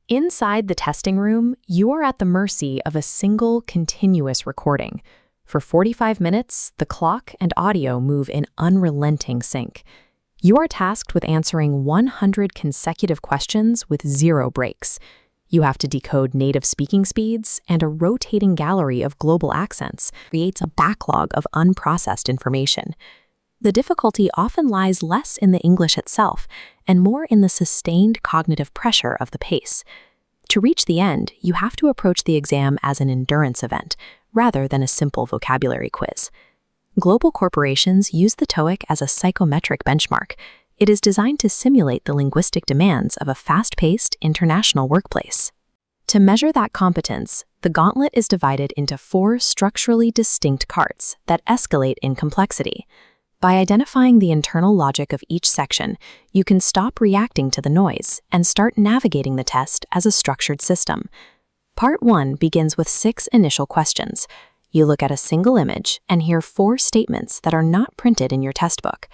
Inside the testing room, you are at the mercy of a single continuous recording. For 45 minutes, the clock and audio move in unrelenting sync. You are tasked with answering 100 consecutive questions with zero breaks. You have to decode native speaking speeds, and a rotating gallery of global accents creates a backlog of unprocessed information. The difficulty often lies less in the English itself and more in the sustained cognitive pressure of the pace. To reach the end, you have to approach the exam as an endurance event, rather than a simple vocabulary quiz. Global corporations use the TOEIC as a psychometric benchmark. It is designed to simulate the linguistic demands of a fast-paced international workplace. To measure that competence, the gauntlet is divided into 4 structurally distinct carts that escalate in complexity. By identifying the internal logic of each section, you can stop reacting to the noise and start navigating the test as a structured system. Part 1 begins with 6 initial questions. You look at a single image and hear 4 statements that are not printed in your textbook.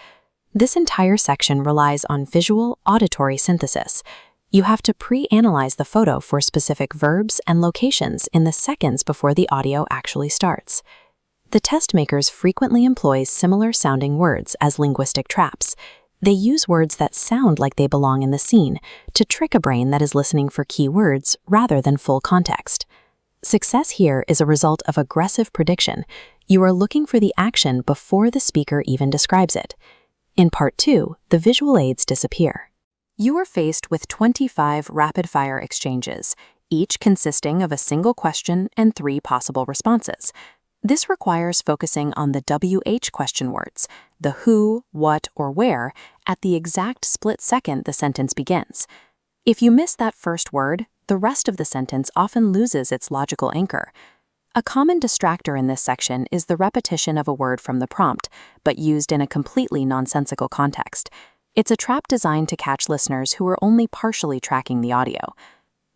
This entire section relies on visual, auditory synthesis. You have to pre-analyze the photo for specific verbs and locations in the seconds before the audio actually starts. The test makers frequently employ similar-sounding words as linguistic traps. They use words that sound like they belong in the scene to trick a brain that is listening for key words rather than full context. Success here is a result of aggressive prediction. You are looking for the action before the speaker even describes it. In Part 2, the visual aids disappear. You are faced with 25 rapid-fire exchanges, each consisting of a single question and 3 possible responses. This requires focusing on the WH question words, the who, what, or where, at the exact split second the sentence begins. If you miss that first word, the rest of the sentence often loses its logical anchor. A common distractor in this section is the repetition of a word from the prompt, but used in a completely nonsensical context. It's a trap designed to catch listeners who are only partially tracking the audio.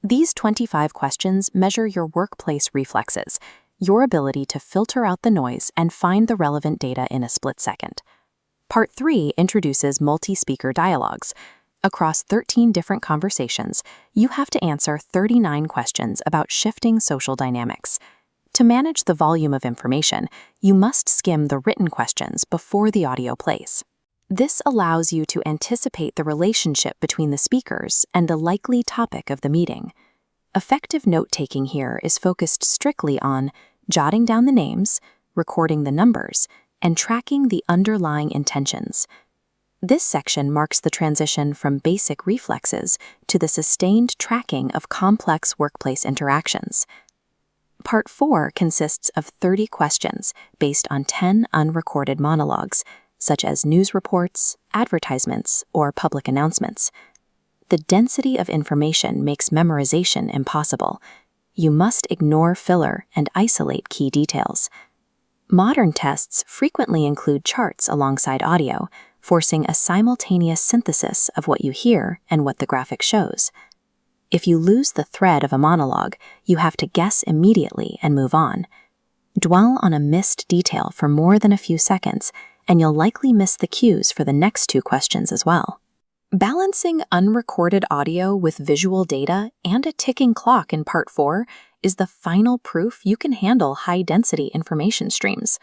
These 25 questions measure your workplace reflexes, your ability to filter out the noise and find the relevant data in a split second. Part 3 introduces multi-speaker dialogues. Across 13 different conversations, you have to answer 39 questions about shifting social dynamics. To manage the volume of information, you must skim the written questions before the audio plays. This allows you to anticipate the relationship between the speakers and the likely topic of the meeting. Effective note-taking here is focused strictly on jotting down the names, recording the numbers, and tracking the underlying intentions. This section marks the transition from basic reflexes to the sustained tracking of complex workplace interactions. Part 4 consists of 30 questions based on 10 unrecorded monologues, such as news reports, advertisements, or public announcements. The density of information makes memorization impossible. You must ignore filler and isolate key details. Modern tests frequently include charts alongside audio, forcing a simultaneous synthesis of what you hear and what the graphic shows. If you lose the thread of a monologue, you have to guess immediately and move on. Dwell on a missed detail for more than a few seconds, and you'll likely miss the cues for the next 2 questions as well. Balancing unrecorded audio with visual data and a ticking clock in Part 4 is the final proof you can handle high-density information streams.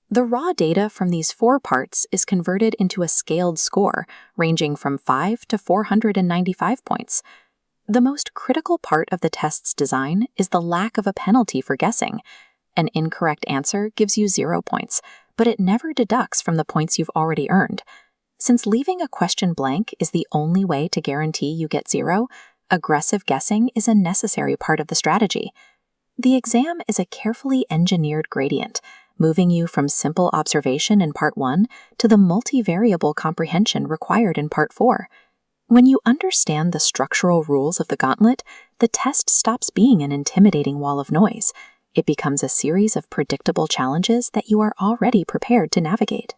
The raw data from these 4 parts is converted into a scaled score, ranging from 5 to 495 points. The most critical part of the test's design is the lack of a penalty for guessing. An incorrect answer gives you 0 points, but it never deducts from the points you've already earned. Since leaving a question blank is the only way to guarantee you get 0, aggressive guessing is a necessary part of the strategy. The exam is a carefully engineered gradient, moving you from simple observation in Part 1 to the multivariable comprehension required in Part 4. When you understand the structural rules of the gauntlet, the test stops being an intimidating wall of noise. It becomes a series of predictable challenges that you are already prepared to navigate.